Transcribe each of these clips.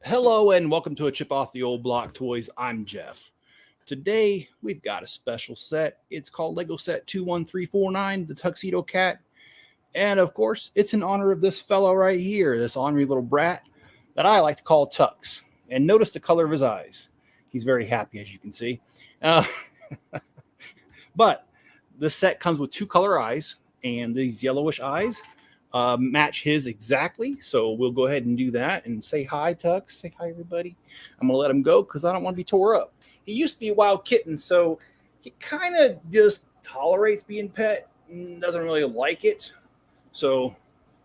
Hello and welcome to a Chip Off the Old Block Toys. I'm Jeff. Today we've got a special set. It's called Lego Set 21349, the Tuxedo Cat. And of course, it's in honor of this fellow right here, this ornery little brat that I like to call Tux. And notice the color of his eyes. He's very happy, as you can see. But the set comes with two color eyes, and these yellowish eyes match his exactly. So we'll go ahead and do that and say hi, Tux. Say hi, everybody. I'm gonna let him go because I don't want to be tore up. He used to be a wild kitten, so he kind of just tolerates being pet and doesn't really like it. So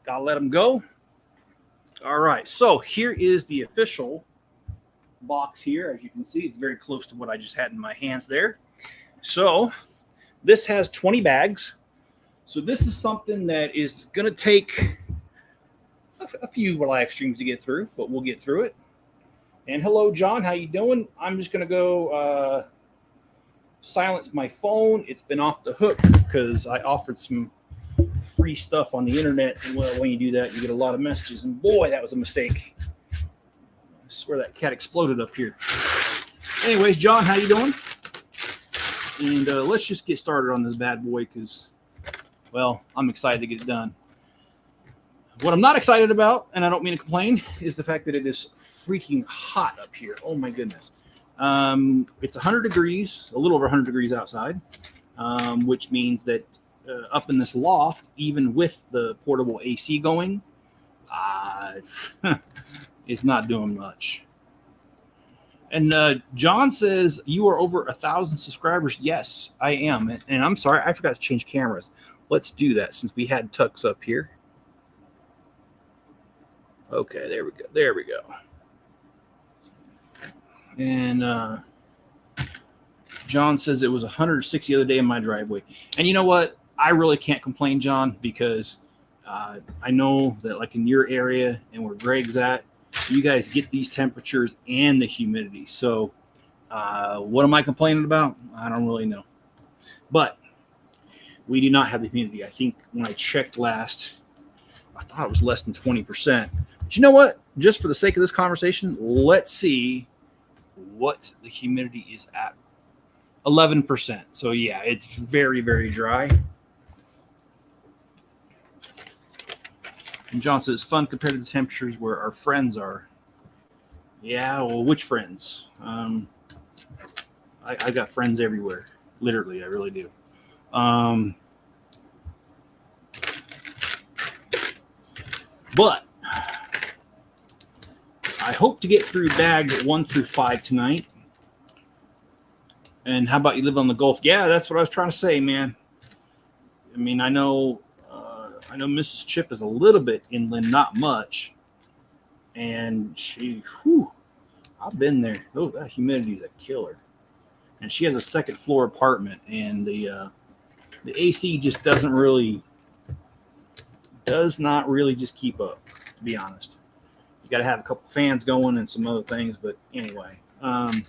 gotta let him go. All right, so here is the official box here. As you can see, it's very close to what I just had in my hands there. So this has 20 bags. So this is something that is going to take a few live streams to get through, but we'll get through it. And hello, John. How you doing? I'm just going to go silence my phone. It's been off the hook because I offered some free stuff on the internet. And well, when you do that, you get a lot of messages. And boy, that was a mistake. I swear that cat exploded up here. Anyways, John, how you doing? And let's just get started on this bad boy because, well, I'm excited to get it done. What I'm not excited about, and I don't mean to complain, is the fact that it is freaking hot up here. Oh, my goodness. It's 100 degrees, a little over 100 degrees outside, which means that up in this loft, even with the portable AC going, it's not doing much. And John says, you are over 1,000 subscribers. Yes, I am. And I'm sorry, I forgot to change cameras. Let's do that since we had Tux up here. Okay, there we go. There we go. And John says it was 106 the other day in my driveway. And you know what? I really can't complain, John, because I know that like in your area and where Greg's at, you guys get these temperatures and the humidity. So what am I complaining about? I don't really know. But we do not have the humidity. I think when I checked last, I thought it was less than 20%. But you know what? Just for the sake of this conversation, let's see what the humidity is at. 11%. So yeah, it's very, very dry. And John says, fun compared to the temperatures where our friends are. Yeah, well, which friends? I got friends everywhere. Literally, I really do. But I hope to get through bag 1 through 5 tonight. And how about you live on the Gulf? Yeah, that's what I was trying to say, man. I mean, I know Mrs. Chip is a little bit inland, not much. And she, I've been there. Oh, that humidity is a killer. And she has a second floor apartment, and the AC just does not really just keep up, to be honest. You got to have a couple fans going and some other things, but anyway. And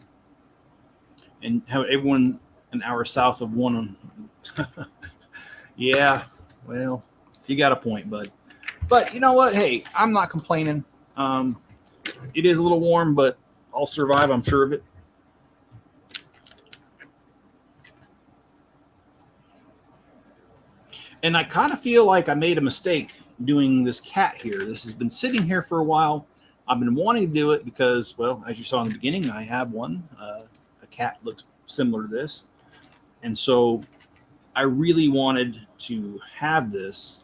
how everyone an hour south of one. Yeah, well, you got a point, bud. But you know what? Hey, I'm not complaining. It is a little warm, but I'll survive. I'm sure of it. And I kind of feel like I made a mistake doing this cat here. This has been sitting here for a while. I've been wanting to do it because, well, as you saw in the beginning, I have one. A cat looks similar to this. And so I really wanted to have this.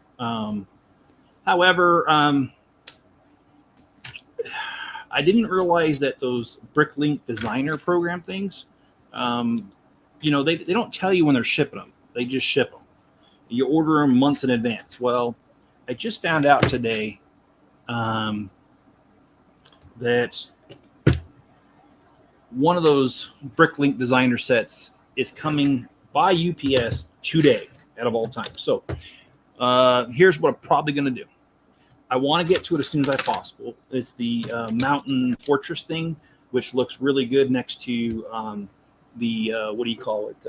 However, I didn't realize that those Bricklink designer program things, they don't tell you when they're shipping them. They just ship them. You order them months in advance. Well, I just found out today that one of those Bricklink designer sets is coming by UPS today out of all time. So here's what I'm probably going to do. I want to get to it as soon as possible. It's the Mountain Fortress thing, which looks really good next to the, what do you call it,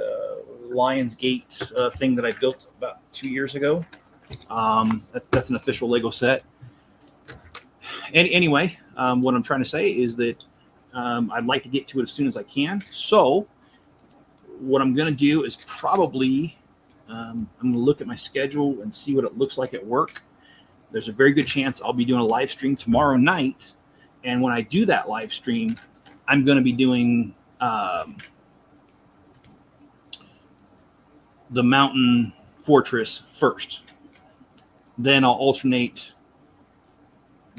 Lion's Gate thing that I built about 2 years ago. That's an official Lego set. Anyway, what I'm trying to say is that I'd like to get to it as soon as I can. So what I'm going to do is probably I'm going to look at my schedule and see what it looks like at work. There's a very good chance I'll be doing a live stream tomorrow night. And when I do that live stream, I'm going to be doing the Mountain Fortress first. Then I'll alternate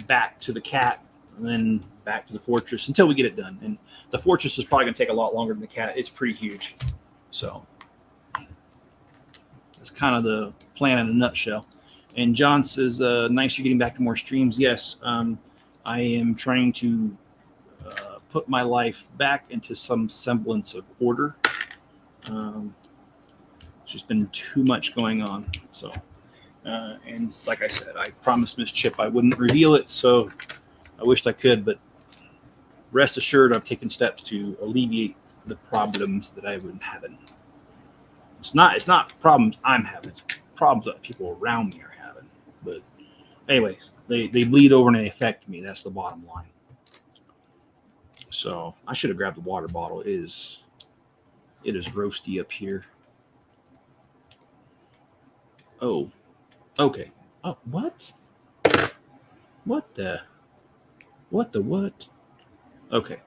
back to the cat and then back to the fortress until we get it done. And the fortress is probably going to take a lot longer than the cat. It's pretty huge. So that's kind of the plan in a nutshell. And John says, nice you're getting back to more streams. Yes, I am trying to put my life back into some semblance of order. It's just been too much going on. So, and like I said, I promised Miss Chip I wouldn't reveal it, so I wished I could, but rest assured I've taken steps to alleviate the problems that I've been having. It's not problems I'm having, it's problems that people around me are having. But anyways, they bleed over and they affect me. That's the bottom line. So I should have grabbed the water bottle. It is roasty up here. Oh, okay. Oh, what? What the what? Okay.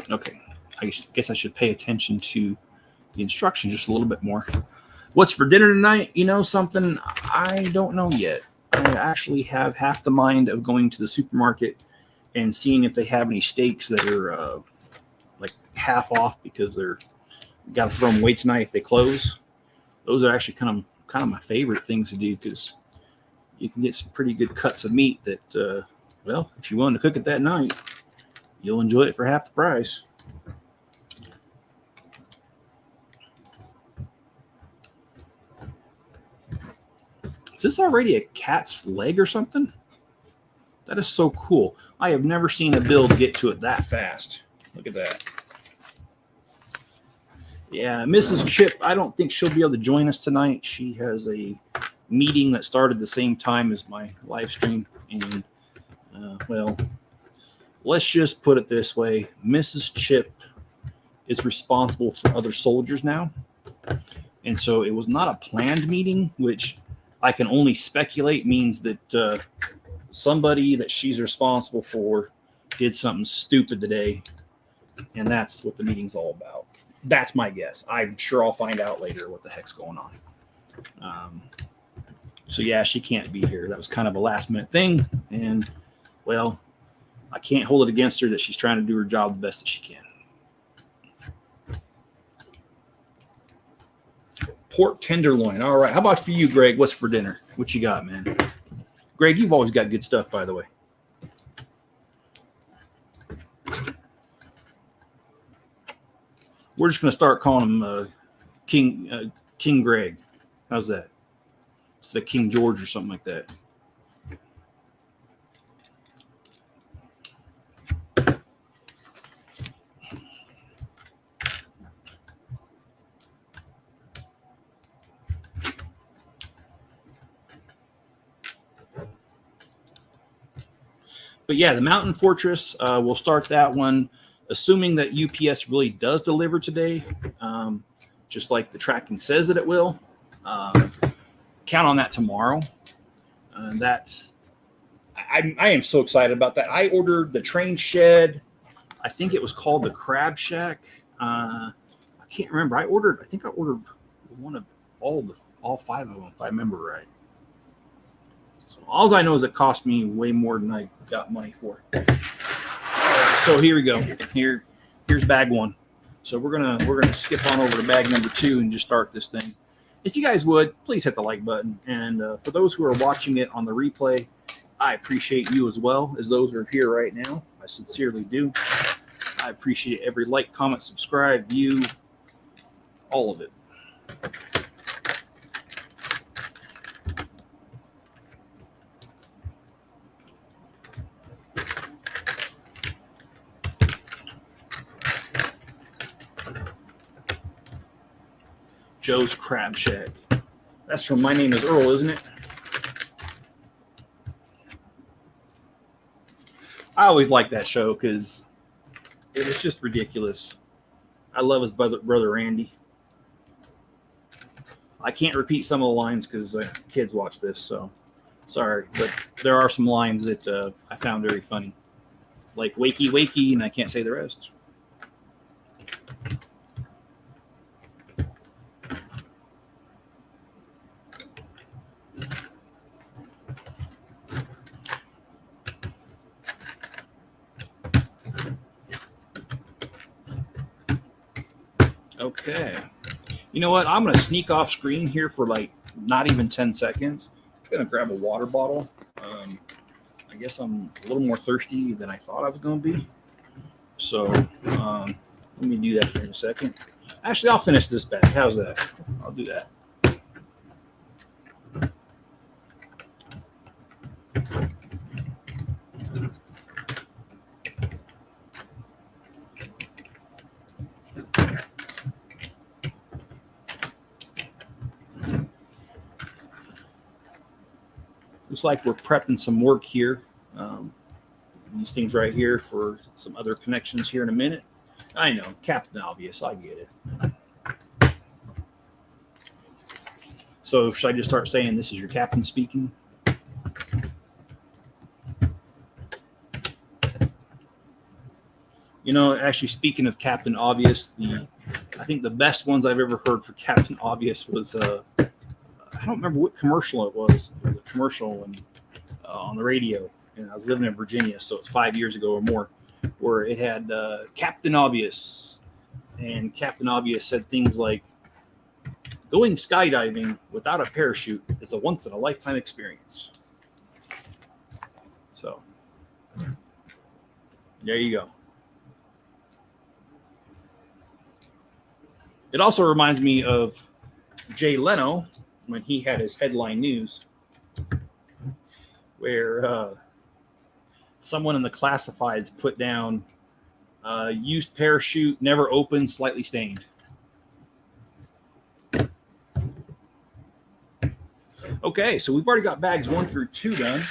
Okay. I guess I should pay attention to the instructions just a little bit more. What's for dinner tonight? You know something? I don't know yet. I actually have half the mind of going to the supermarket and seeing if they have any steaks that are like half off because they're got to throw them away tonight if they close. Those are actually kind of my favorite things to do because you can get some pretty good cuts of meat that, well, if you're willing to cook it that night, you'll enjoy it for half the price. Is this already a cat's leg or something? That is so cool. I have never seen a build get to it that fast. Look at that. Yeah, Mrs. Chip, I don't think she'll be able to join us tonight. She has a meeting that started the same time as my live stream. And, well, let's just put it this way. Mrs. Chip is responsible for other soldiers now. And so it was not a planned meeting, which I can only speculate means that somebody that she's responsible for did something stupid today. And that's what the meeting's all about. That's my guess. I'm sure I'll find out later what the heck's going on. So yeah, she can't be here. That was kind of a last minute thing. And well, I can't hold it against her that she's trying to do her job the best that she can. Pork tenderloin. All right. How about for you, Greg? What's for dinner? What you got, man? Greg, you've always got good stuff, by the way. We're just going to start calling him King Greg. How's that? It's like King George or something like that. But yeah, the Mountain Fortress, we'll start that one, assuming that UPS really does deliver today, just like the tracking says that it will. Count on that tomorrow. I am so excited about that. I ordered the train shed. I think it was called the Crab Shack. I can't remember. I think I ordered one of all five of them, if I remember right. So all I know is it cost me way more than I got money for. So here we go. Here's bag one. So we're gonna skip on over to bag number 2 and just start this thing. If you guys would, please hit the like button. And for those who are watching it on the replay, I appreciate you as well as those who are here right now. I sincerely do. I appreciate every like, comment, subscribe, view, all of it. Joe's Crab Shack. That's from My Name is Earl, isn't it? I always like that show because it's just ridiculous. I love his brother Randy. I can't repeat some of the lines because kids watch this, so sorry. But there are some lines that I found very funny, like "wakey wakey," and I can't say the rest. Okay. You know what? I'm going to sneak off screen here for like not even 10 seconds. I'm going to grab a water bottle. I guess I'm a little more thirsty than I thought I was going to be. So let me do that here in a second. Actually, I'll finish this bag. How's that? I'll do that. Looks like we're prepping some work here. These things right here for some other connections here in a minute. I know, Captain Obvious, I get it. So should I just start saying this is your captain speaking? You know, actually, speaking of Captain Obvious, I think the best ones I've ever heard for Captain Obvious was I don't remember what commercial it was. It was a commercial on the radio, and I was living in Virginia, so it's 5 years ago or more, where it had Captain Obvious, and Captain Obvious said things like, "Going skydiving without a parachute is a once-in-a-lifetime experience." So, there you go. It also reminds me of Jay Leno when he had his headline news, where someone in the classifieds put down used parachute, never opened, slightly stained. Okay, so we've already got bags 1 through 2 done.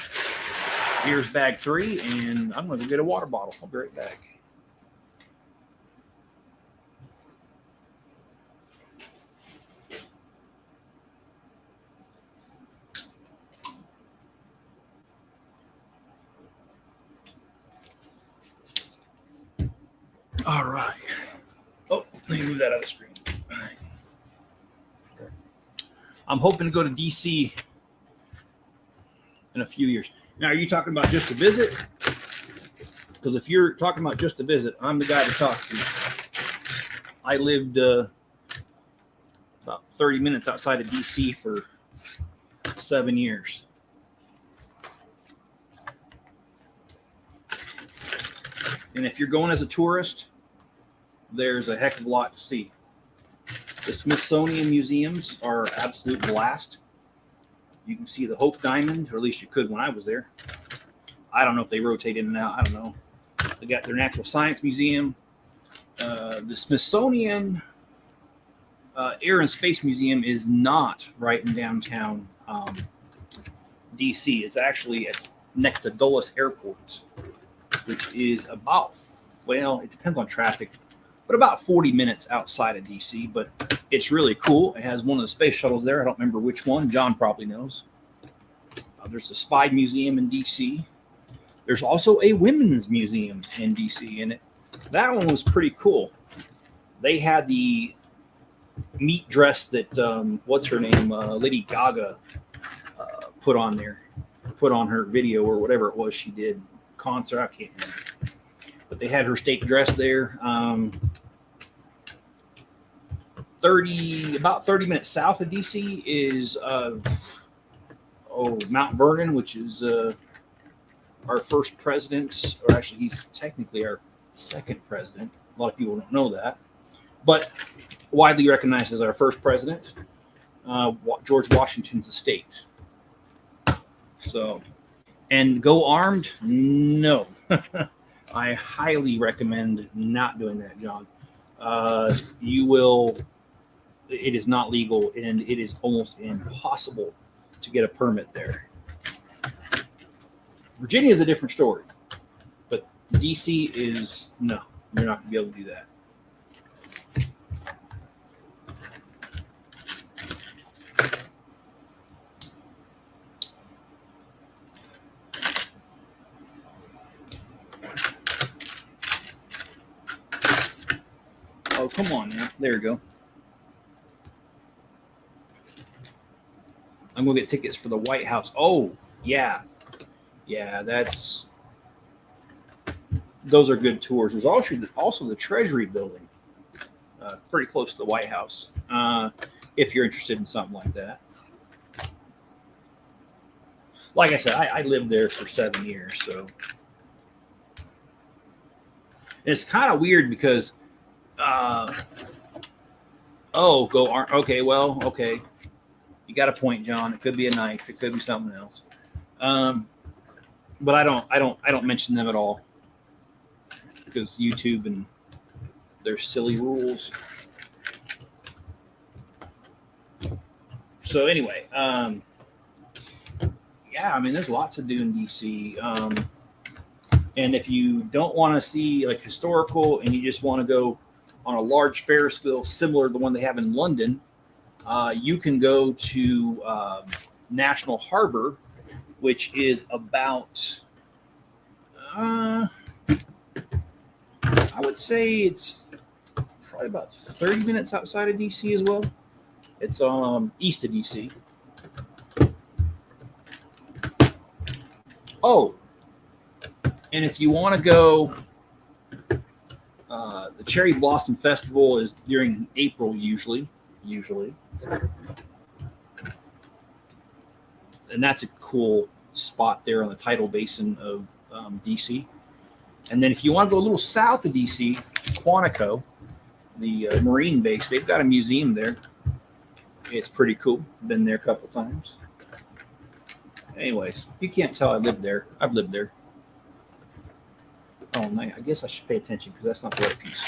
Here's bag 3, and I'm going to get a water bottle. I'll be right back. All right. Oh, let me move that out of the screen. All right. I'm hoping to go to DC in a few years. Now, are you talking about just a visit? Because if you're talking about just a visit, I'm the guy to talk to. I lived about 30 minutes outside of DC for 7 years. And if you're going as a tourist, there's a heck of a lot to see. The Smithsonian museums are absolute blast. You can see the Hope Diamond, or at least you could when I was there. I don't know if they rotate in and out. I don't know. They got their Natural Science Museum. The Smithsonian Air and Space Museum is not right in downtown DC. It's actually next to Dulles Airport, which is about, well, it depends on traffic, but about 40 minutes outside of DC. But it's really cool. It has one of the space shuttles there. I don't remember which one. John probably knows. There's the Spy Museum in DC. There's also a women's museum in DC, and that one was pretty cool. They had the meat dress that, what's her name, Lady Gaga put on her video or whatever it was she did. Concert, I can't remember. But they had her state dress there. About 30 minutes south of DC is Mount Vernon, which is our first president, or actually he's technically our second president. A lot of people don't know that, but widely recognized as our first president, George Washington's estate. So, and go armed? No. I highly recommend not doing that, John. You will. It is not legal, and it is almost impossible to get a permit there. Virginia is a different story, but DC is no, you're not gonna be able to do that. Oh, come on now. There you go. I'm going to get tickets for the White House. Oh, yeah. Yeah, those are good tours. There's also the Treasury building, pretty close to the White House, if you're interested in something like that. Like I said, I lived there for 7 years, so. And it's kind of weird because okay. You got a point, John. It could be a knife. It could be something else. But I don't mention them at all because YouTube and their silly rules. So anyway, yeah, I mean, there's lots to do in DC. And if you don't want to see like historical and you just want to go on a large Ferris wheel similar to the one they have in London, you can go to National Harbor, which is about, I would say it's probably about 30 minutes outside of DC as well. It's east of DC. Oh, and if you want to go, the Cherry Blossom Festival is during April usually. And that's a cool spot there on the tidal basin of DC. And then if you want to go a little south of DC, Quantico, the Marine base, they've got a museum there. It's pretty cool. Been there a couple times. Anyways, if you can't tell, I lived there. I've lived there. Oh, I guess I should pay attention because that's not the right piece.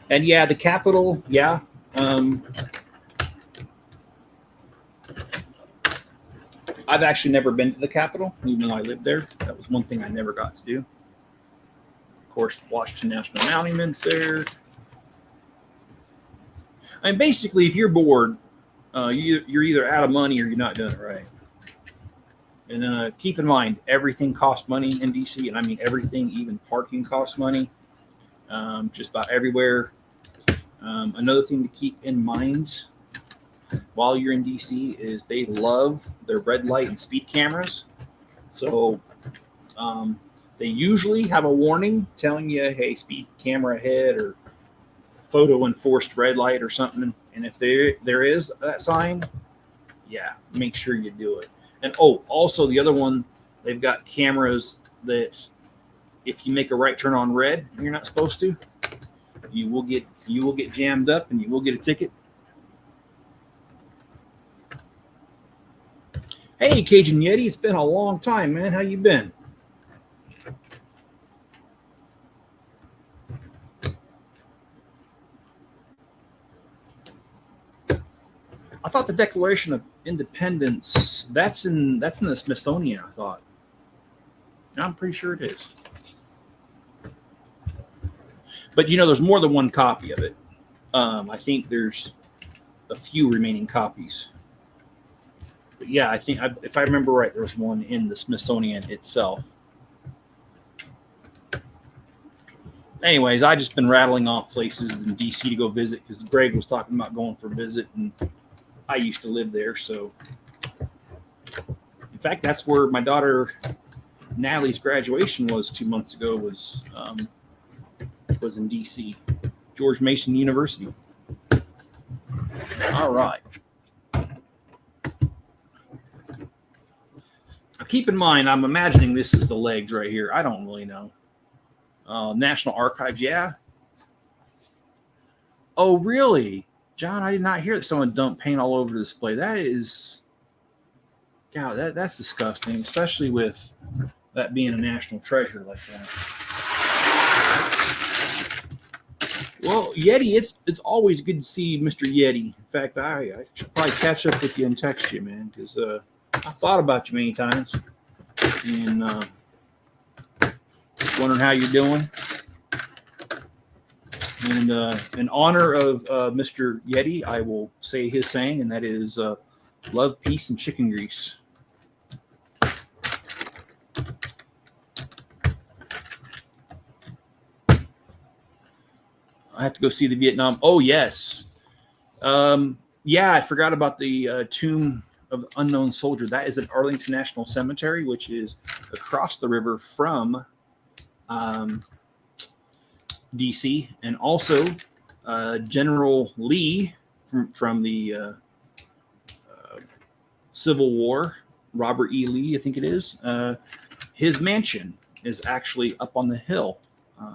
And yeah, the Capitol, yeah. I've actually never been to the Capitol, even though I lived there. That was one thing I never got to do. Of course, Washington National Monument's there. I mean, basically, if you're bored, you're either out of money or you're not doing it right. And keep in mind, everything costs money in DC, and I mean everything, even parking costs money. Just about everywhere. Another thing to keep in mind while you're in DC is they love their red light and speed cameras. So they usually have a warning telling you, hey, speed camera ahead or photo enforced red light or something. And if there is that sign, yeah, make sure you do it. And also the other one, they've got cameras that if you make a right turn on red, you're not supposed to, you will get jammed up and you will get a ticket. Hey, Cajun Yeti, it's been a long time, man. How you been? I thought the Declaration of Independence, that's in the Smithsonian, I thought. I'm pretty sure it is. But there's more than one copy of it. I think there's a few remaining copies. But yeah, I think if I remember right, there was one in the Smithsonian itself. Anyways, I just been rattling off places in DC to go visit because Greg was talking about going for a visit, and I used to live there. So, in fact, that's where my daughter Natalie's graduation was 2 months ago. Was in DC, George Mason University. All right. Now keep in mind, I'm imagining this is the legs right here. I don't really know. National Archives, yeah. Oh, really? John, I did not hear that someone dumped paint all over the display. That is, God, that's disgusting, especially with that being a national treasure like that. Well, Yeti, it's always good to see Mr. Yeti. In fact, I should probably catch up with you and text you, man, because I thought about you many times and wondering how you're doing. And in honor of Mr. Yeti, I will say his saying, and that is love, peace, and chicken grease. I have to go see the Vietnam. Oh, yes. Yeah, I forgot about the Tomb of the Unknown Soldier. That is at Arlington National Cemetery, which is across the river from D.C. And also General Lee from the Civil War, Robert E. Lee, I think it is. His mansion is actually up on the hill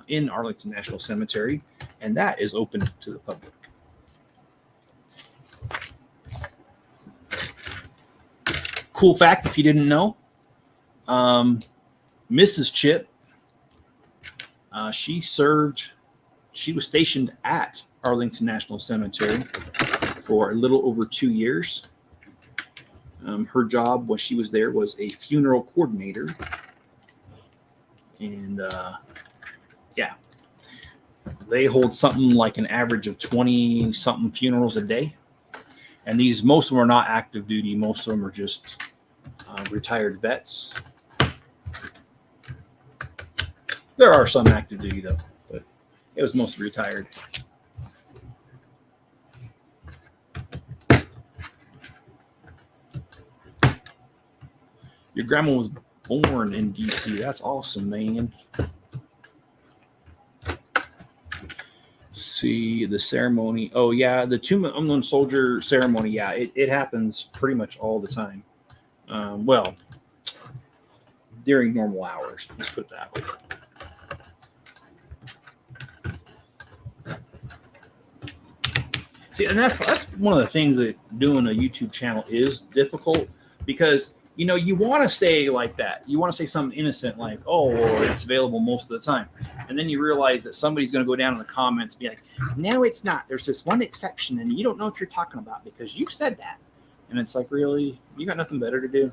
in Arlington National Cemetery, and that is open to the public. Cool fact, if you didn't know, Mrs. Chip, she was stationed at Arlington National Cemetery for a little over 2 years. Her job when she was there was a funeral coordinator. And yeah, they hold something like an average of 20-something funerals a day. And most of them are not active duty. Most of them are just retired vets. There are some active duty, though, but it was mostly retired. Your grandma was born in D.C. That's awesome, man. See the ceremony. Oh, yeah, the Tomb of the Unknown Soldier ceremony. Yeah, it happens pretty much all the time. Well, during normal hours. Let's put it that way. See, and that's one of the things that doing a YouTube channel is difficult, because you want to stay like that. You want to say something innocent like, oh, it's available most of the time. And then you realize that somebody's going to go down in the comments and be like, no, it's not. There's this one exception, and you don't know what you're talking about because you said that. And it's like, really? You got nothing better to do?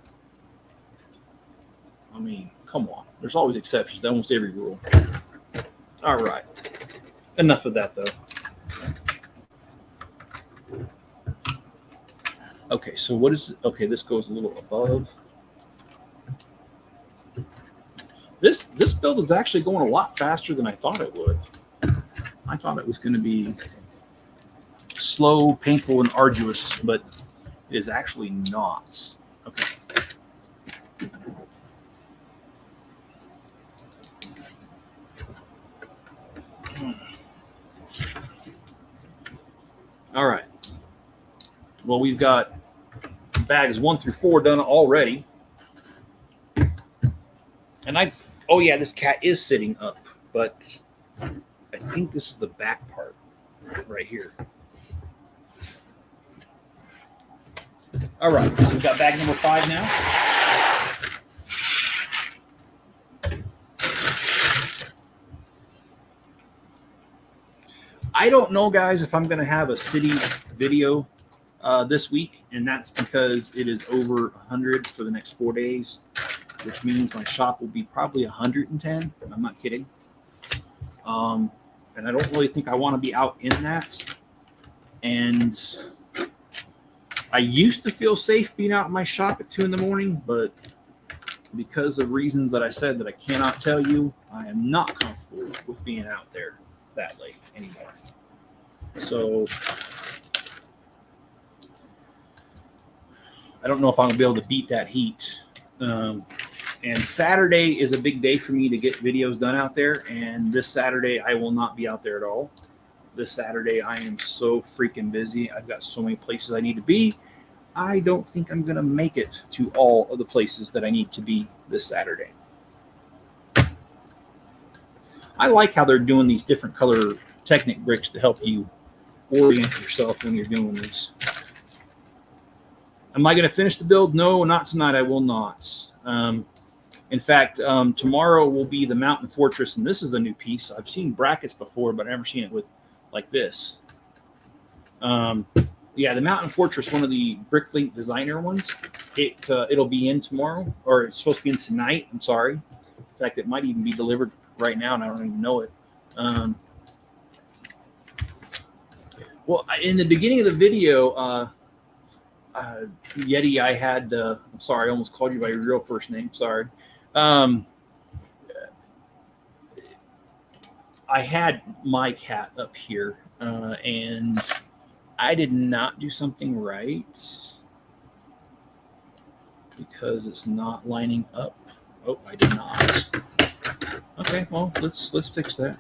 I mean, come on. There's always exceptions to almost every rule. All right. Enough of that, though. Okay, so what is... Okay, this goes a little above. This build is actually going a lot faster than I thought it would. I thought it was going to be slow, painful, and arduous, but it is actually not. Okay. All right. Well, we've got bags 1 through 4 done already. And oh yeah, this cat is sitting up, but I think this is the back part right here. All right, so we've got bag number 5 now. I don't know, guys, if I'm going to have a city video this week, and that's because it is over 100 for the next 4 days, which means my shop will be probably 110. I'm not kidding. And I don't really think I want to be out in that. And I used to feel safe being out in my shop at 2 in the morning, but because of reasons that I said that I cannot tell you, I am not comfortable with being out there that late anymore. So I don't know if I'm gonna be able to beat that heat. And Saturday is a big day for me to get videos done out there. And this Saturday, I will not be out there at all. This Saturday, I am so freaking busy. I've got so many places I need to be. I don't think I'm going to make it to all of the places that I need to be this Saturday. I like how they're doing these different color Technic bricks to help you orient yourself when you're doing this. Am I going to finish the build? No, not tonight. I will not. In fact, tomorrow will be the Mountain Fortress, and this is the new piece. I've seen brackets before, but I've never seen it with like this. Yeah, the Mountain Fortress, one of the Bricklink designer ones, it'll be in tomorrow, or it's supposed to be in tonight. I'm sorry. In fact, it might even be delivered right now, and I don't even know it. Well, in the beginning of the video, Yeti, I had, I'm sorry, I almost called you by your real first name. Sorry. I had my cat up here, and I did not do something right because it's not lining up. Oh, I did not. Okay, well, let's fix that.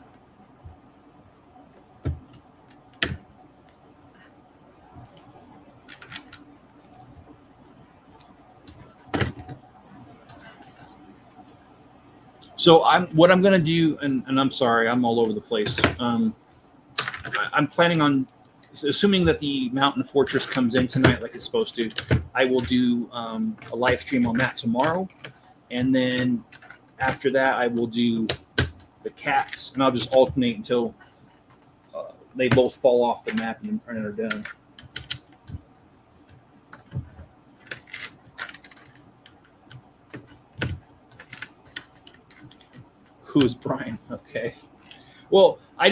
So what I'm going to do, and I'm sorry, I'm all over the place. I'm planning on, assuming that the Mountain Fortress comes in tonight like it's supposed to, I will do a live stream on that tomorrow. And then after that, I will do the cats, and I'll just alternate until they both fall off the map and are done. Who is Brian? Okay. Well, I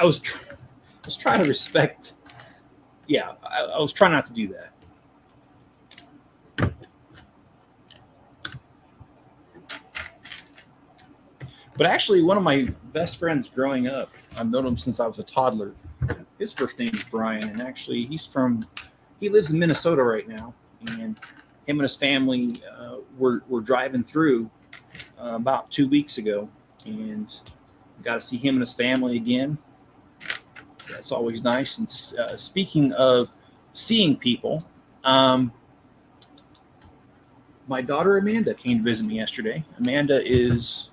was trying to respect. Yeah, I was trying not to do that. But actually, one of my best friends growing up, I've known him since I was a toddler. His first name is Brian, and actually, he lives in Minnesota right now. And him and his family were driving through about 2 weeks ago, and got to see him and his family again. That's always nice. And speaking of seeing people, my daughter Amanda came to visit me yesterday. Amanda is,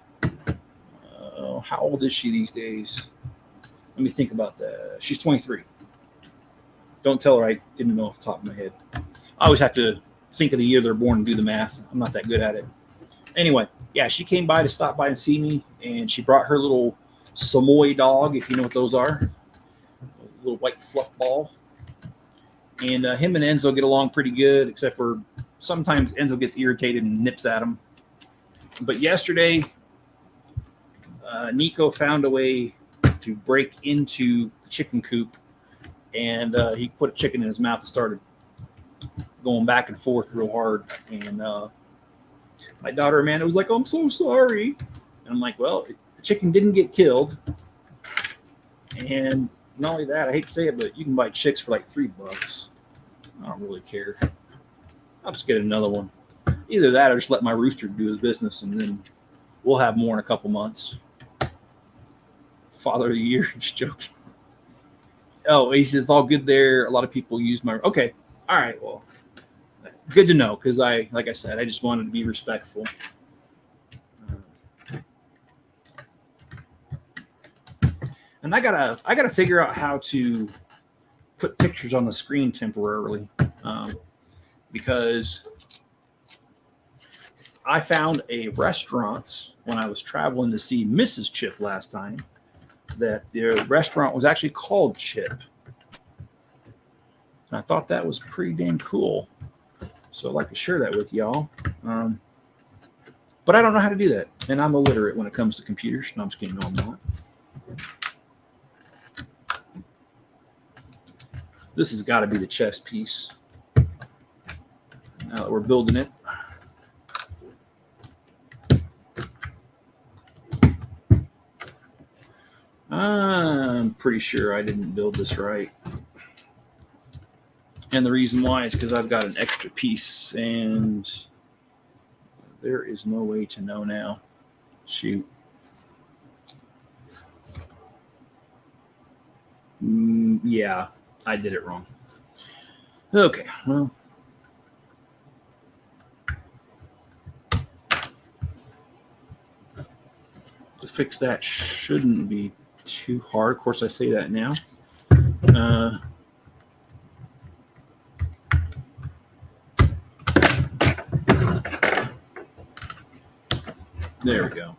how old is she these days? Let me think about that. She's 23. Don't tell her I didn't know off the top of my head. I always have to think of the year they're born and do the math. I'm not that good at it. Anyway, yeah, she came by to stop by and see me, and she brought her little Samoy dog, if you know what those are, a little white fluff ball. And him and Enzo get along pretty good, except for sometimes Enzo gets irritated and nips at him. But yesterday, Nico found a way to break into the chicken coop, and he put a chicken in his mouth and started going back and forth real hard. And my daughter Amanda was like, "I'm so sorry." And I'm like, "Well, the chicken didn't get killed. And not only that, I hate to say it, but you can buy chicks for like $3. I don't really care. I'll just get another one. Either that or just let my rooster do his business, and then we'll have more in a couple months." Father of the year, just joking. Oh, he says, "All good there. A lot of people use my..." Okay. All right. Well, good to know, because like I said, I just wanted to be respectful. And I gotta figure out how to put pictures on the screen temporarily, because I found a restaurant when I was traveling to see Mrs. Chip last time, that their restaurant was actually called Chip. I thought that was pretty damn cool. So I'd like to share that with y'all. But I don't know how to do that. And I'm illiterate when it comes to computers. No, I'm just kidding. No, I'm not. This has got to be the chess piece. Now that we're building it. I'm pretty sure I didn't build this right. And the reason why is because I've got an extra piece, and there is no way to know now. Shoot. Yeah, I did it wrong. Okay, well. To fix that shouldn't be too hard. Of course, I say that now. There we go.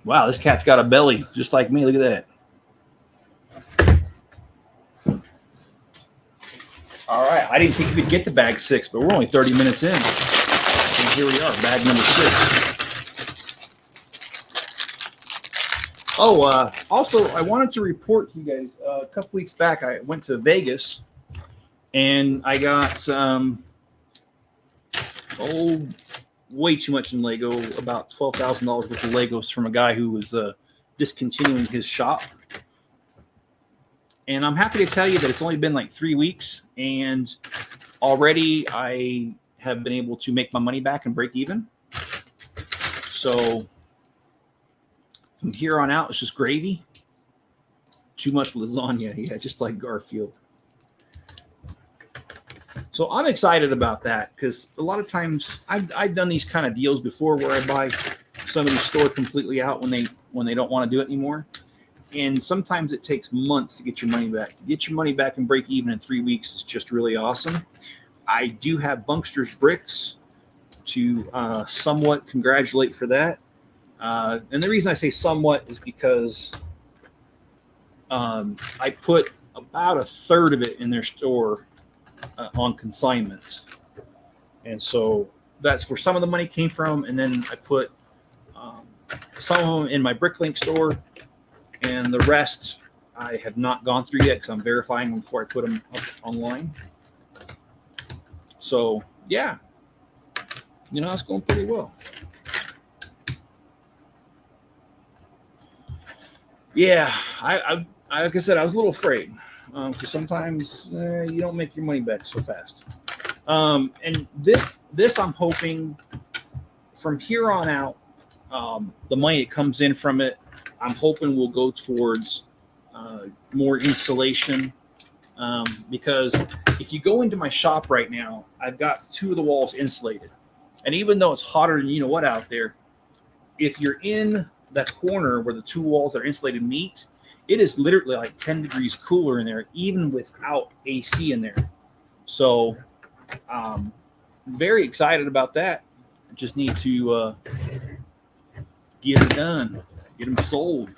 Wow, this cat's got a belly just like me. Look at that. All right, I didn't think we could get to bag 6, but we're only 30 minutes in. And here we are, bag number 6. Oh, also, I wanted to report to you guys, a couple weeks back, I went to Vegas, and I got way too much in Lego, about $12,000 worth of Legos from a guy who was discontinuing his shop. And I'm happy to tell you that it's only been like 3 weeks, and already I have been able to make my money back and break even. So from here on out, it's just gravy. Too much lasagna, yeah, just like Garfield. So I'm excited about that because a lot of times I've done these kind of deals before where I buy somebody's store completely out when they don't want to do it anymore. And sometimes it takes months to get your money back. To get your money back and break even in 3 weeks is just really awesome. I do have Bunkster's bricks to somewhat congratulate for that. And the reason I say somewhat is because I put about a third of it in their store on consignment. And so that's where some of the money came from. And then I put some of them in my Bricklink store, and the rest I have not gone through yet because I'm verifying them before I put them up online. So yeah, it's going pretty well. Yeah, I like I said, I was a little afraid because sometimes you don't make your money back so fast. And this I'm hoping from here on out, the money that comes in from it, I'm hoping will go towards more insulation. Because if you go into my shop right now, I've got 2 of the walls insulated. And even though it's hotter than you know what out there, if you're in that corner where the 2 walls that are insulated meet, it is literally like 10 degrees cooler in there, even without AC in there. So very excited about that. I just need to get it done, get them sold.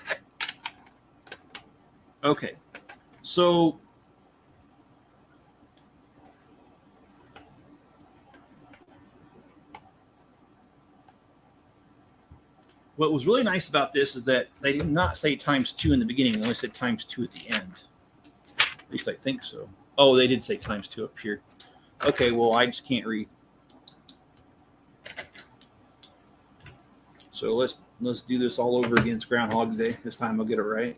Okay, so what was really nice about this is that they did not say ×2 in the beginning. They only said ×2 at the end. At least I think so. Oh, they did say ×2 up here. Okay, well, I just can't read. So let's do this all over again. It's Groundhog Day. This time I'll get it right.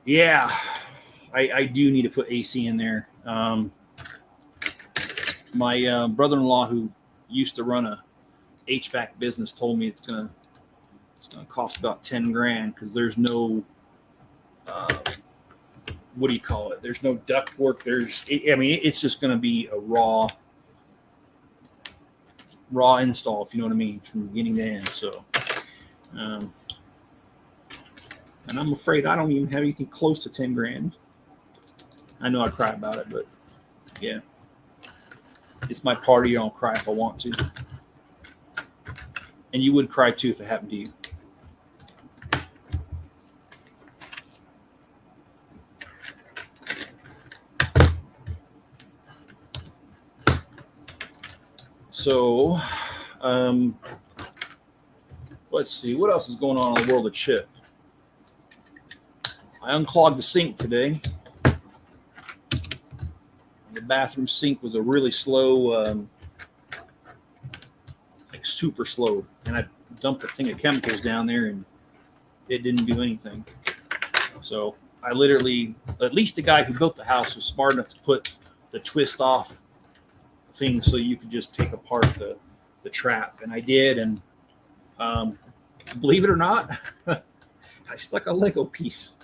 Yeah, I do need to put AC in there. My brother-in-law, who used to run a HVAC business, told me it's gonna cost about 10 grand because there's no what do you call it? There's no duct work. It's just gonna be a raw install, if you know what I mean, from beginning to end. So, and I'm afraid I don't even have anything close to 10 grand. I know I cry about it, but yeah. It's my party. I'll cry if I want to. And you would cry too if it happened to you. So, let's see. What else is going on in the world of Chip? I unclogged the sink today. The bathroom sink was a really slow, like super slow. And I dumped a thing of chemicals down there and it didn't do anything. So I literally, at least the guy who built the house was smart enough to put the twist off thing so you could just take apart the trap. And I did. And believe it or not, I stuck a Lego piece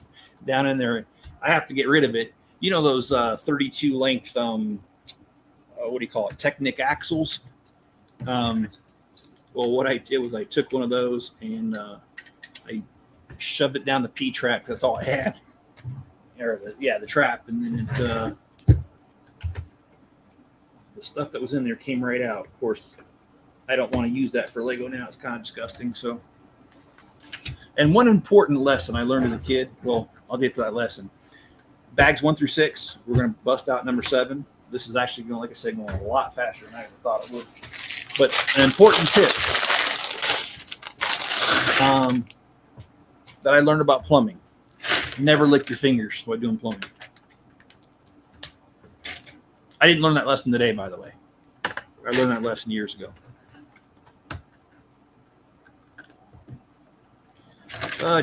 down in there. I have to get rid of it. You know those 32 length, what do you call it, Technic axles? Well, what I did was I took one of those and I shoved it down the P-trap. That's all I had. Or the trap. And then the stuff that was in there came right out. Of course, I don't want to use that for Lego now. It's kind of disgusting. So, and one important lesson I learned as a kid. Well, I'll get to that lesson. Bags 1 through 6. We're going to bust out number 7. This is actually going, like I said, going a lot faster than I ever thought it would. But an important tip that I learned about plumbing: never lick your fingers while doing plumbing. I didn't learn that lesson today, by the way. I learned that lesson years ago.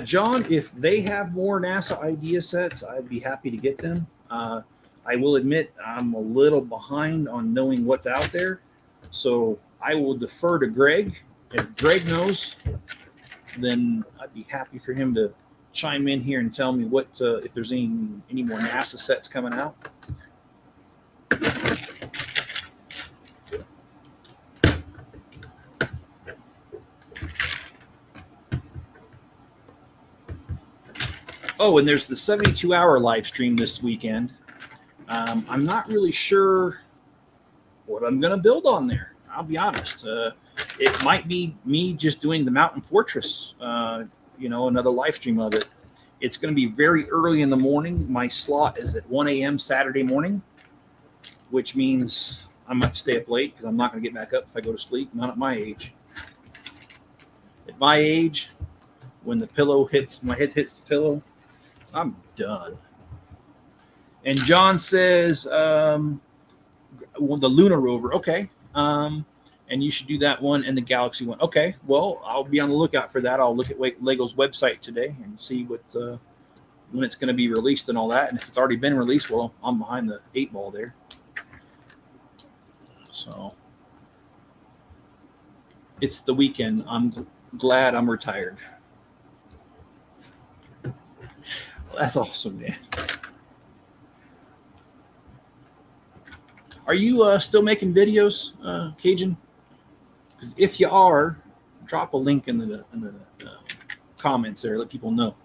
John, if they have more NASA idea sets, I'd be happy to get them. I will admit I'm a little behind on knowing what's out there, so I will defer to Greg. If Greg knows, then I'd be happy for him to chime in here and tell me what if there's any more NASA sets coming out. Oh, and there's the 72-hour live stream this weekend. I'm not really sure what I'm going to build on there. I'll be honest. It might be me just doing the Mountain Fortress, another live stream of it. It's going to be very early in the morning. My slot is at 1 a.m. Saturday morning, which means I might stay up late because I'm not going to get back up if I go to sleep. Not at my age. At my age, when my head hits the pillow, I'm done. And John says, the Luna rover. Okay. And you should do that one and the Galaxy one. Okay. Well, I'll be on the lookout for that. I'll look at Lego's website today and see when it's going to be released and all that. And if it's already been released, well, I'm behind the 8 ball there. So it's the weekend. I'm glad I'm retired. That's awesome, man. Are you still making videos, Cajun? Because if you are, drop a link in the comments there. Let people know.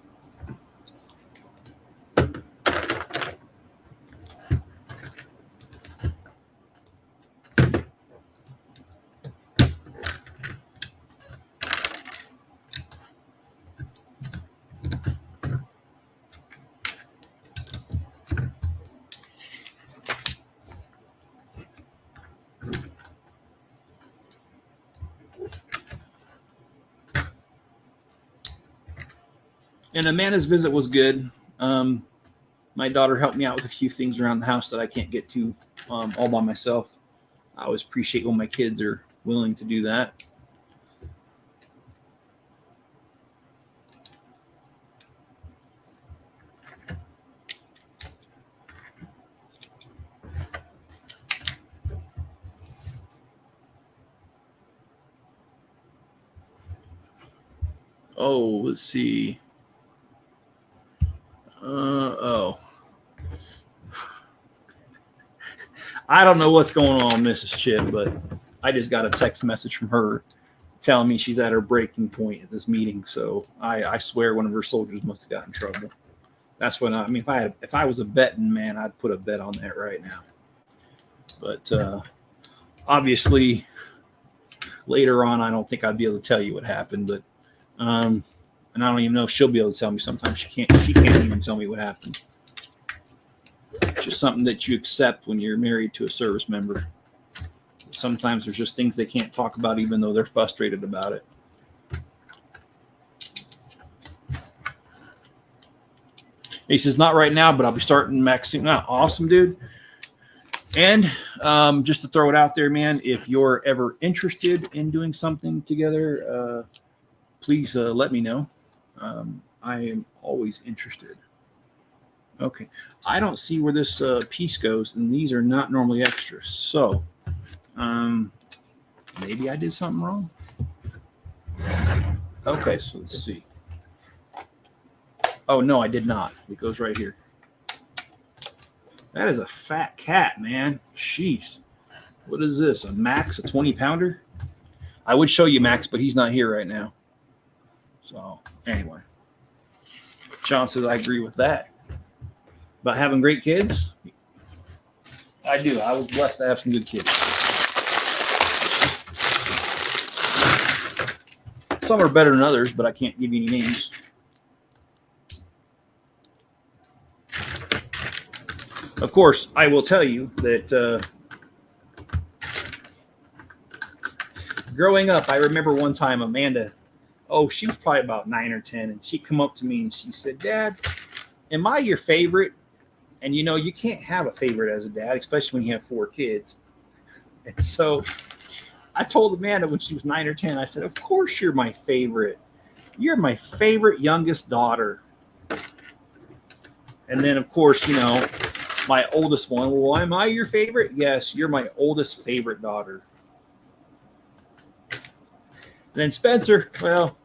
And Amanda's visit was good. My daughter helped me out with a few things around the house that I can't get to all by myself. I always appreciate when my kids are willing to do that. Oh, let's see. I don't know what's going on, Mrs. Chip, but I just got a text message from her telling me she's at her breaking point at this meeting. So I swear one of her soldiers must have got in trouble. That's when if I was a betting man, I'd put a bet on that right now. But obviously later on, I don't think I'd be able to tell you what happened, but and I don't even know if she'll be able to tell me. Sometimes she can't even tell me what happened. It's just something that you accept when you're married to a service member. Sometimes there's just things they can't talk about, even though they're frustrated about it. He says, not right now, but I'll be starting Max soon. Oh, awesome, dude. And just to throw it out there, man, if you're ever interested in doing something together, please let me know. I am always interested. Okay. I don't see where this piece goes, and these are not normally extras. So maybe I did something wrong. Okay, so let's see. Oh, no, I did not. It goes right here. That is a fat cat, man. Jeez. What is this? A Max, a 20-pounder? I would show you Max, but he's not here right now. So, anyway. John says I agree with that. About having great kids? I do. I was blessed to have some good kids. Some are better than others, but I can't give you any names. Of course, I will tell you that growing up, I remember one time Amanda, she was probably about 9 or 10, and she come up to me and she said, "Dad, am I your favorite?" And you can't have a favorite as a dad, especially when you have 4 kids. And so I told Amanda when she was 9 or 10, I said, "Of course you're my favorite. You're my favorite youngest daughter." And then, of course, my oldest one, "Well, am I your favorite?" "Yes, you're my oldest favorite daughter." And then Spencer, well,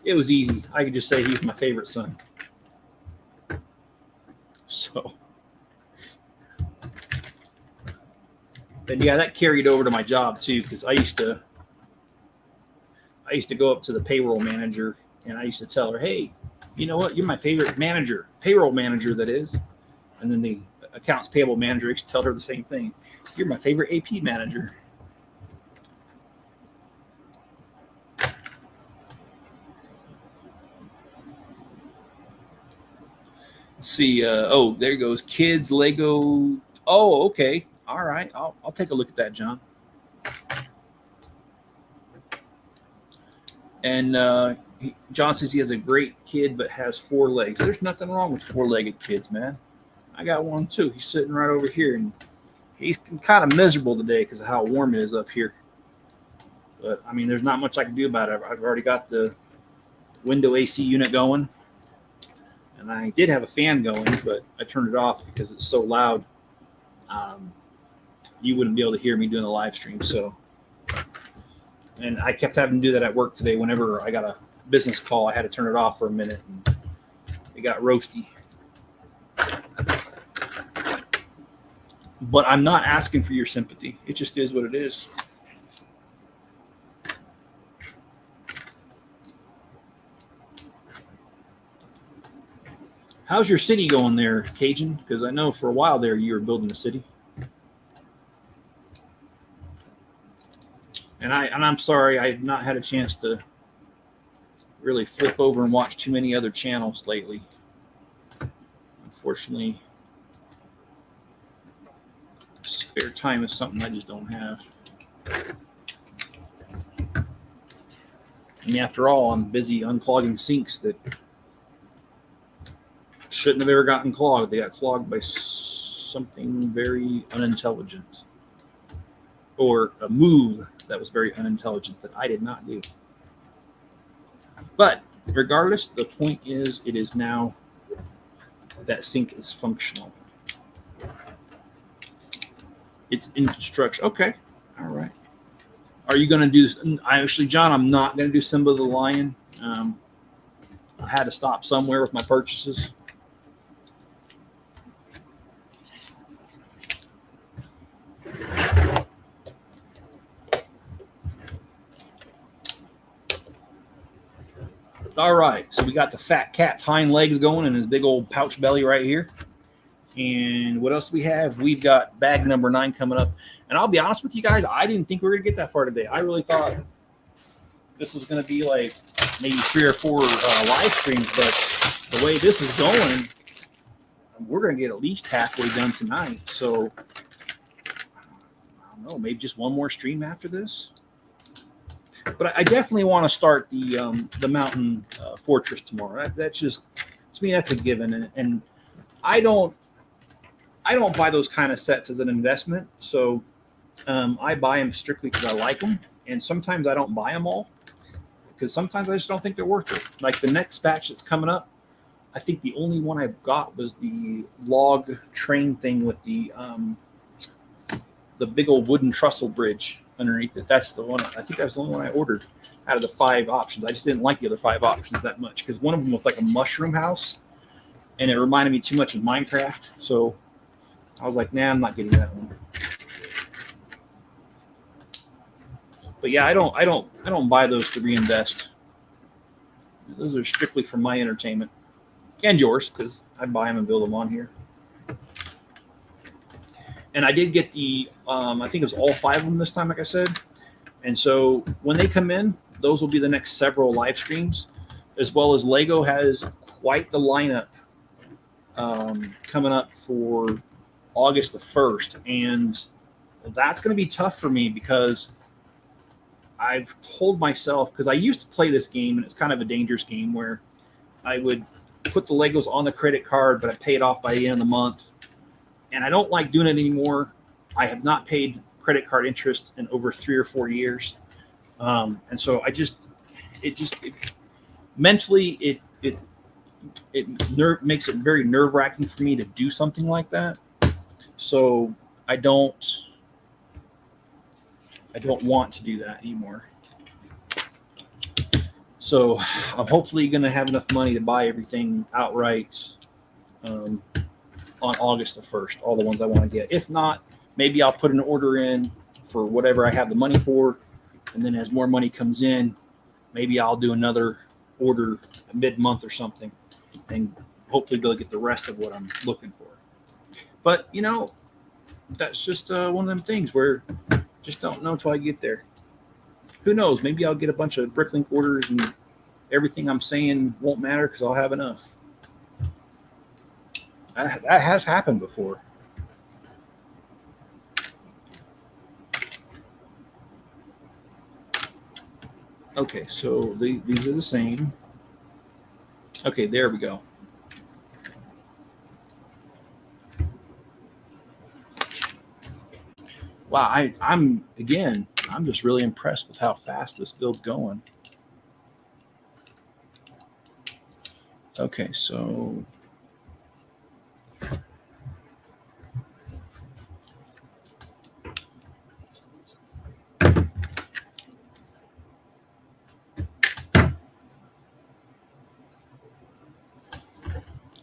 it was easy. I could just say he's my favorite son. So, and yeah, that carried over to my job too, because I used to go up to the payroll manager and I used to tell her, "Hey, you know what? You're my favorite manager, payroll manager, that is." And then the accounts payable manager used to tell her the same thing. "You're my favorite AP manager." Let's see. There goes kids Lego. Oh, okay. All right. I'll take a look at that, John. And John says he has a great kid, but has 4 legs. There's nothing wrong with 4-legged kids, man. I got one too. He's sitting right over here, and he's kind of miserable today because of how warm it is up here. But I mean, there's not much I can do about it. I've already got the window AC unit going, and I did have a fan going, but I turned it off because it's so loud. You wouldn't be able to hear me doing the live stream. So, and I kept having to do that at work today. Whenever I got a business call, I had to turn it off for a minute, and it got roasty. But I'm not asking for your sympathy. It just is what it is. How's your city going there, Cajun? Because I know for a while there you were building a city. And I'm sorry, I've not had a chance to really flip over and watch too many other channels lately. Unfortunately, spare time is something I just don't have. And after all, I'm busy unclogging sinks that shouldn't have ever gotten clogged. They got clogged by something very unintelligent, or a move that was very unintelligent that I did not do. But regardless, the point is, it is now that sink is functional. It's in construction. Okay. All right. Are you going to do, actually, John, I'm not going to do Simba the Lion. I had to stop somewhere with my purchases. All right, so we got the fat cat's hind legs going and his big old pouch belly right here. And what else do we have? We've got bag number 9 coming up. And I'll be honest with you guys, I didn't think we were going to get that far today. I really thought this was going to be like maybe 3 or 4 live streams. But the way this is going, we're going to get at least halfway done tonight. So, I don't know, maybe just one more stream after this. But I definitely want to start the Mountain Fortress tomorrow. That's just, to me, that's a given. And I don't buy those kind of sets as an investment. So I buy them strictly because I like them. And sometimes I don't buy them all because sometimes I just don't think they're worth it. Like the next batch that's coming up, I think the only one I got was the log train thing with the big old wooden trestle bridge underneath it. That's the one. I think that's the only one I ordered out of the 5 options. I just didn't like the other 5 options that much because one of them was like a mushroom house, and it reminded me too much of Minecraft. So I was like, nah, I'm not getting that one. But yeah, I don't buy those to reinvest. Those are strictly for my entertainment and yours, because I buy them and build them on here. And I did get the, I think it was all 5 of them this time, like I said. And so when they come in, those will be the next several live streams, as well as Lego has quite the lineup coming up for August the 1st. And that's going to be tough for me because I've told myself, because I used to play this game and it's kind of a dangerous game where I would put the Legos on the credit card, but I pay it off by the end of the month. And I don't like doing it anymore. I have not paid credit card interest in over 3 or 4 years. And so mentally, it makes it very nerve-wracking for me to do something like that. So I don't want to do that anymore. So I'm hopefully going to have enough money to buy everything outright on August the 1st, all the ones I want to get. If not, maybe I'll put an order in for whatever I have the money for, and then as more money comes in, maybe I'll do another order mid-month or something, and hopefully be able to get the rest of what I'm looking for. But, you know, that's just one of them things where just don't know until I get there. Who knows? Maybe I'll get a bunch of Bricklink orders and everything I'm saying won't matter because I'll have enough. That has happened before. Okay, so these are the same. Okay, there we go. Wow, I'm just really impressed with how fast this build's going. Okay, so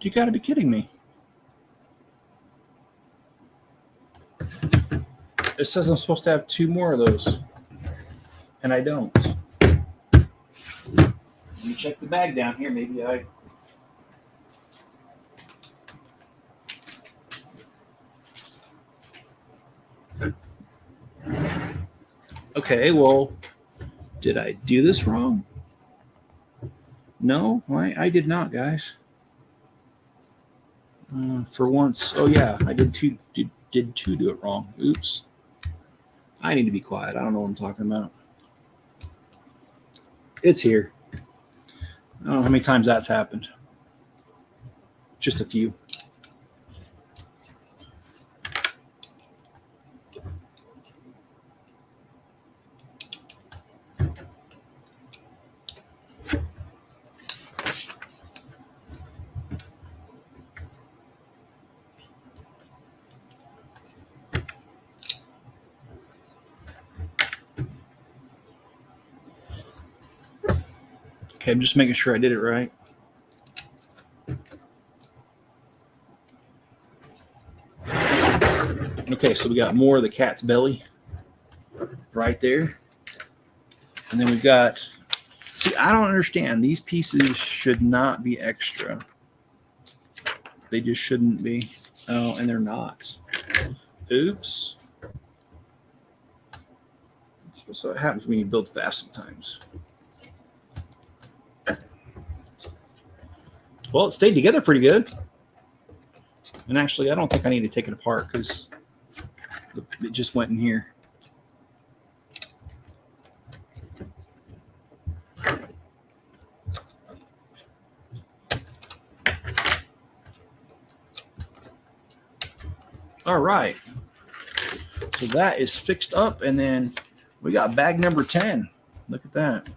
you got to be kidding me. It says I'm supposed to have 2 more of those, and I don't. Let me check the bag down here. Maybe I... Okay, well, did I do this wrong? No, I did not, guys. For once. Oh, yeah, I did do it wrong. Oops. I need to be quiet. I don't know what I'm talking about. It's here. I don't know how many times that's happened. Just a few. Okay, I'm just making sure I did it right. Okay, so we got more of the cat's belly right there. And then we've got, see, I don't understand. These pieces should not be extra. They just shouldn't be. Oh, and they're not. Oops. So it happens when you build fast sometimes. Well, it stayed together pretty good. And actually, I don't think I need to take it apart because it just went in here. All right. So that is fixed up, and then we got bag number 10. Look at that.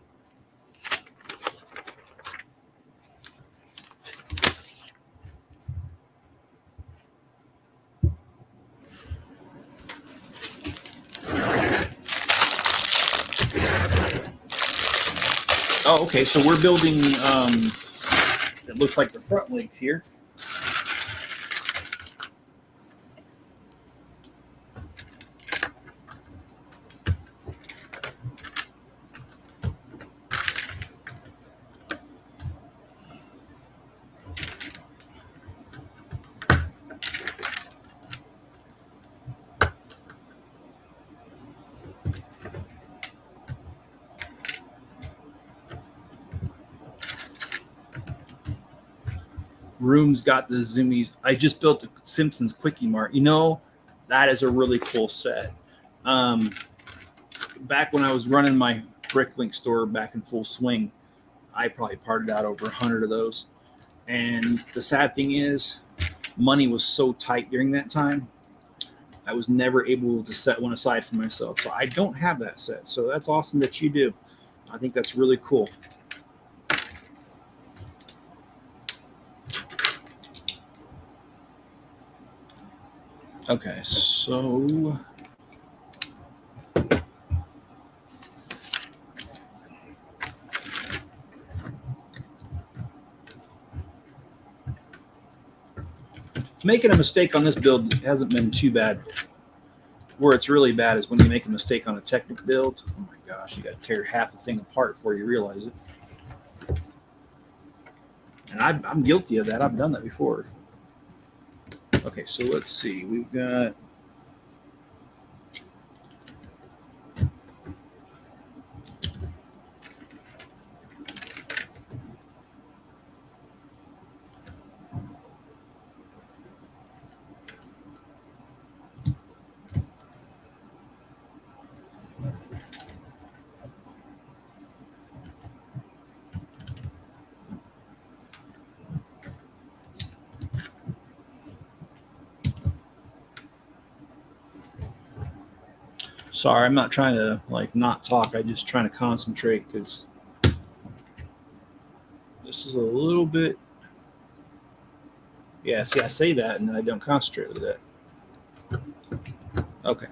Oh, okay. So we're building, it looks like the front legs here. Room's got the zoomies. I just built the Simpsons Quickie Mart. You know, that is a really cool set. Back when I was running my Bricklink store back in full swing, I probably parted out over 100 of those. And the sad thing is, money was so tight during that time, I was never able to set one aside for myself. So I don't have that set. So that's awesome that you do. I think that's really cool. Okay, so making a mistake on this build hasn't been too bad. Where it's really bad is when you make a mistake on a Technic build. Oh my gosh, you got to tear half the thing apart before you realize it. And I'm guilty of that. I've done that before. Okay, so let's see. We've got sorry, I'm not trying to like not talk. I'm just trying to concentrate because this is a little bit. Yeah, see, I say that and then I don't concentrate with that. Okay.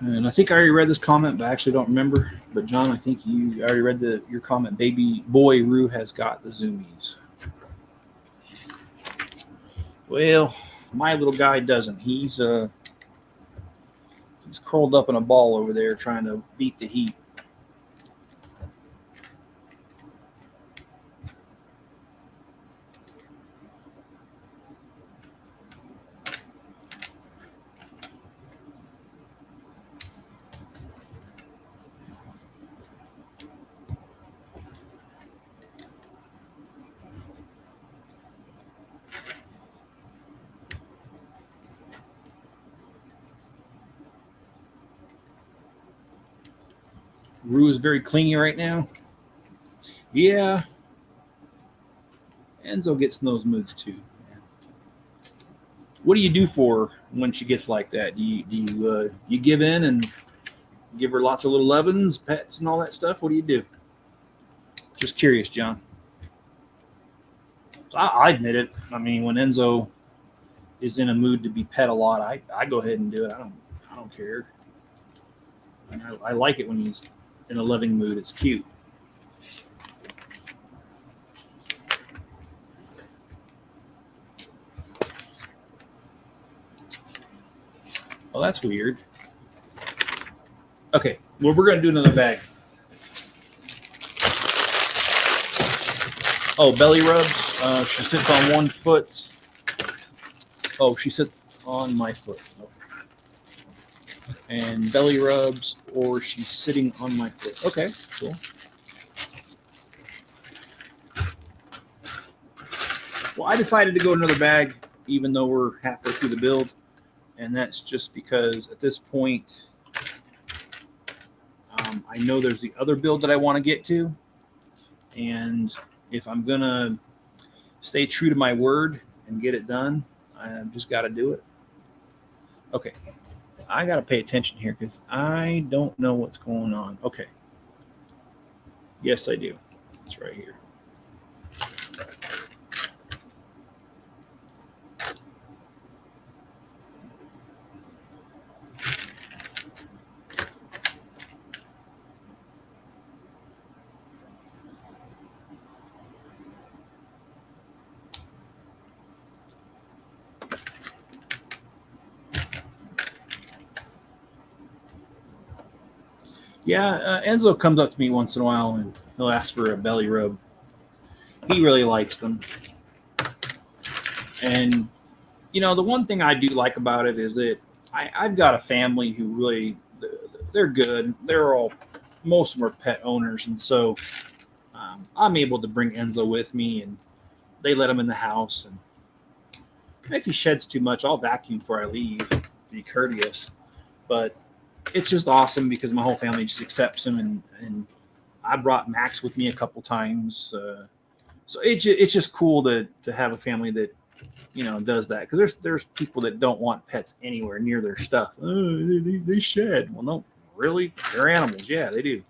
And I think I already read this comment, but I actually don't remember. But John, I think you already read your comment. Baby boy Rue has got the zoomies. Well, my little guy doesn't. He's curled up in a ball over there trying to beat the heat. Rue is very clingy right now. Yeah. Enzo gets in those moods too. What do you do for her when she gets like that? Do you give in and give her lots of little lovin's, pets, and all that stuff? What do you do? Just curious, John. So I admit it. I mean, when Enzo is in a mood to be pet a lot, I go ahead and do it. I don't care. I like it when he's in a loving mood. It's cute. Well, that's weird. Okay, well, we're going to do another bag. Oh, belly rubs. She sits on one foot. Oh, she sits on my foot. Oh. And belly rubs, or she's sitting on my foot. Okay, cool. Well, I decided to go another bag, even though we're halfway through the build. And that's just because at this point, I know there's the other build that I want to get to. And if I'm going to stay true to my word and get it done, I've just got to do it. Okay. I got to pay attention here because I don't know what's going on. Okay. Yes, I do. It's right here. Yeah, Enzo comes up to me once in a while and he'll ask for a belly rub. He really likes them. And, you know, the one thing I do like about it is that I've got a family who really, they're good. They're all, most of them are pet owners. And so I'm able to bring Enzo with me and they let him in the house. And if he sheds too much, I'll vacuum before I leave, be courteous. But it's just awesome because my whole family just accepts him. And I brought Max with me a couple times. So it's just cool to have a family that, you know, does that, because there's people that don't want pets anywhere near their stuff. Oh, they shed. Well, no, really, they're animals. Yeah, they do.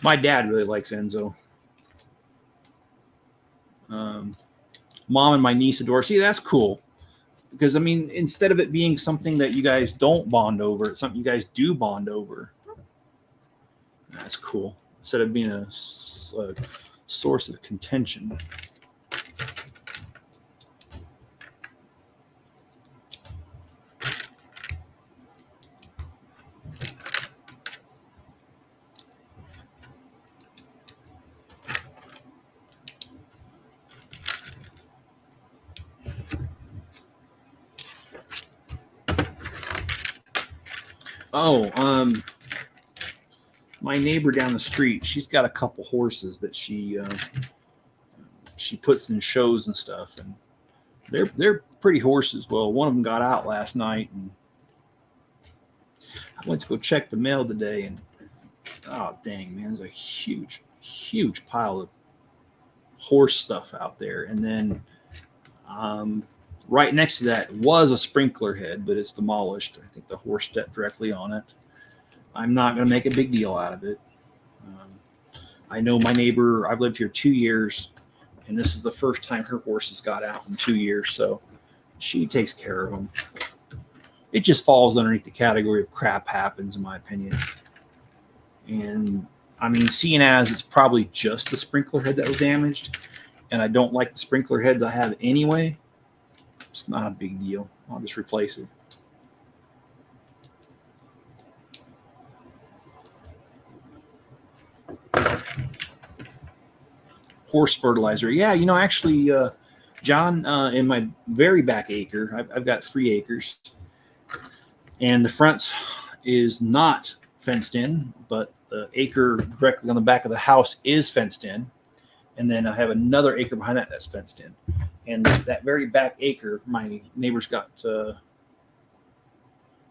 My dad really likes Enzo. Mom and my niece adore. See, that's cool, because I mean, instead of it being something that you guys don't bond over, it's something you guys do bond over. That's cool. Instead of being a source of contention. Oh, my neighbor down the street, she's got a couple horses that she puts in shows and stuff, and they're pretty horses. Well, one of them got out last night, and I went to go check the mail today, and oh dang, man, there's a huge pile of horse stuff out there. And then right next to that was a sprinkler head, but it's demolished. I think the horse stepped directly on it. I'm not going to make a big deal out of it. I know my neighbor, I've lived here 2 years, and this is the first time her horses got out in 2 years, so she takes care of them. It just falls underneath the category of crap happens, in my opinion. And I mean, seeing as it's probably just the sprinkler head that was damaged, and I don't like the sprinkler heads I have anyway, it's not a big deal. I'll just replace it. Horse fertilizer. Yeah, you know, actually, John, in my very back acre, I've got 3 acres, and the front is not fenced in, but the acre directly on the back of the house is fenced in. And then I have another acre behind that that's fenced in. And that very back acre, my neighbor's got, all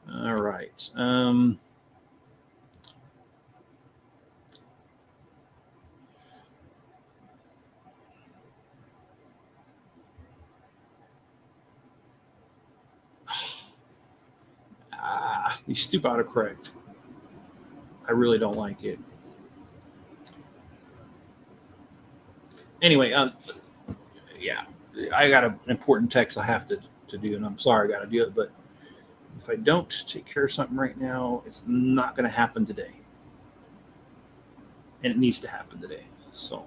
right. These stupid autocorrect. I really don't like it. Anyway, yeah, I got an important text I have to do, and I'm sorry I got to do it, but if I don't take care of something right now, it's not going to happen today. And it needs to happen today. So.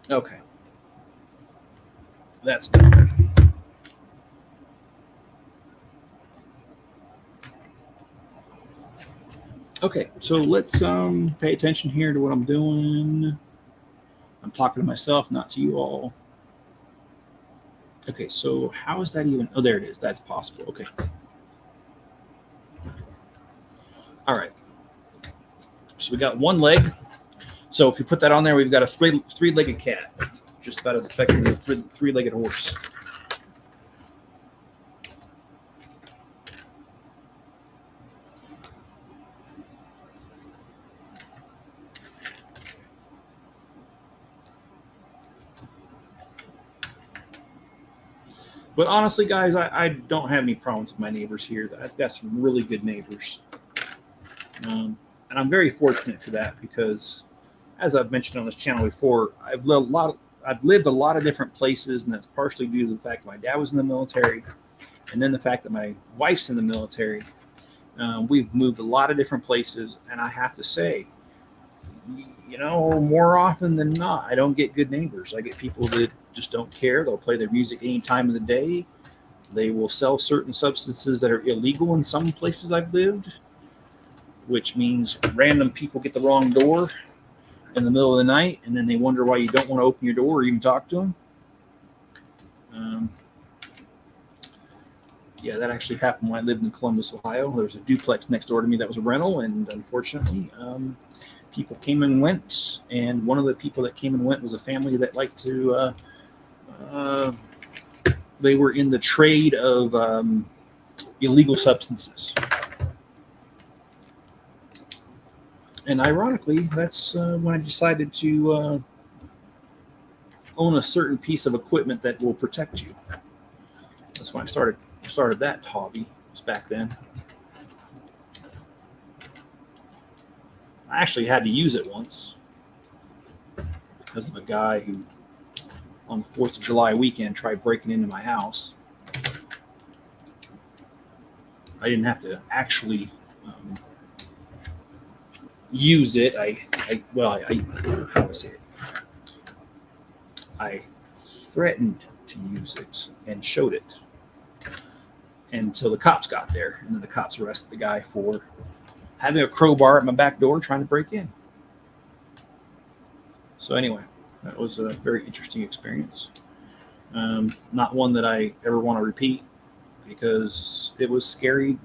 Okay. That's done. Okay, so let's pay attention here to what I'm doing. I'm talking to myself, not to you all. Okay, so how is that even? Oh, there it is. That's possible. Okay. All right. So we got one leg. So if you put that on there, we've got a three-legged cat, just about as effective as three-legged horse. But honestly, guys, I don't have any problems with my neighbors here. I've got some really good neighbors. And I'm very fortunate for that because, as I've mentioned on this channel before, I've lived a lot of different places, and that's partially due to the fact that my dad was in the military, and then the fact that my wife's in the military. We've moved a lot of different places, and I have to say, more often than not, I don't get good neighbors. I get people that just don't care. They'll play their music any time of the day. They will sell certain substances that are illegal in some places I've lived, which means random people get the wrong door in the middle of the night, and then they wonder why you don't want to open your door or even talk to them. Yeah, that actually happened when I lived in Columbus, Ohio. There was a duplex next door to me that was a rental, and unfortunately, people came and went. And one of the people that came and went was a family that liked to. They were in the trade of illegal substances, and ironically, that's when I decided to own a certain piece of equipment that will protect you. That's when I started that hobby. It was back then. I actually had to use it once because of a guy who, on the 4th of July weekend, tried breaking into my house. I didn't have to actually use it. How do I say it? I threatened to use it and showed it until the cops got there, and then the cops arrested the guy for having a crowbar at my back door trying to break in. So anyway, that was a very interesting experience. Not one that I ever want to repeat because it was scary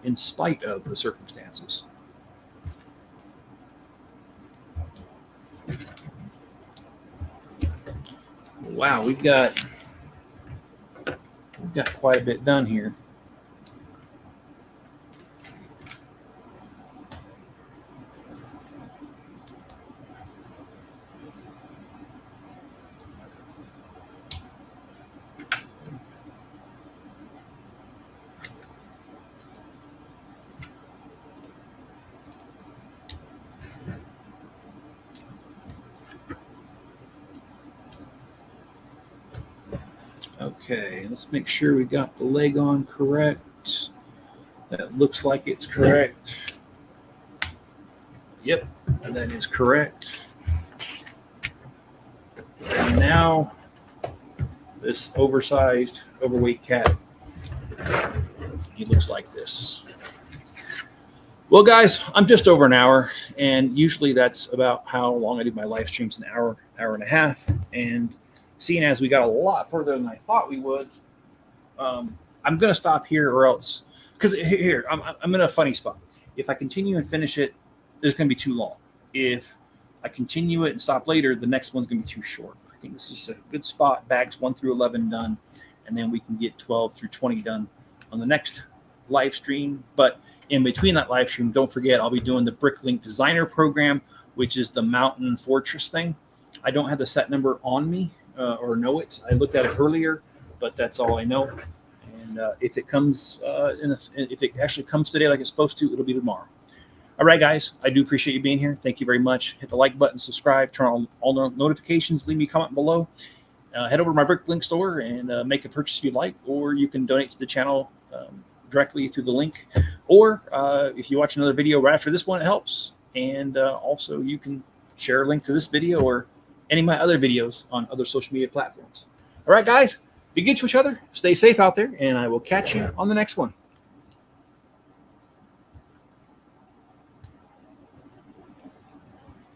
in spite of the circumstances. Wow, we've got quite a bit done here. Okay, let's make sure we got the leg on correct. That looks like it's correct. Yep, that is correct. And now this oversized, overweight cat, he looks like this. Well, guys, I'm just over an hour, and usually that's about how long I do my live streams, an hour and a half. And seeing as we got a lot further than I thought we would, I'm going to stop here, or else, because here, I'm in a funny spot. If I continue and finish it, it's going to be too long. If I continue it and stop later, the next one's going to be too short. I think this is a good spot, bags 1 through 11 done, and then we can get 12 through 20 done on the next live stream. But in between that live stream, don't forget, I'll be doing the Bricklink designer program, which is the mountain fortress thing. I don't have the set number on me or know it. I looked at it earlier, but that's all I know. And if it comes, if it actually comes today like it's supposed to, it'll be tomorrow. All right, guys, I do appreciate you being here. Thank you very much. Hit the like button, subscribe, turn on all notifications, leave me a comment below. Head over to my Bricklink store and make a purchase if you'd like, or you can donate to the channel directly through the link. Or if you watch another video right after this one, it helps. And also you can share a link to this video or any of my other videos on other social media platforms. All right, guys, be good to each other. Stay safe out there, and I will catch you on the next one.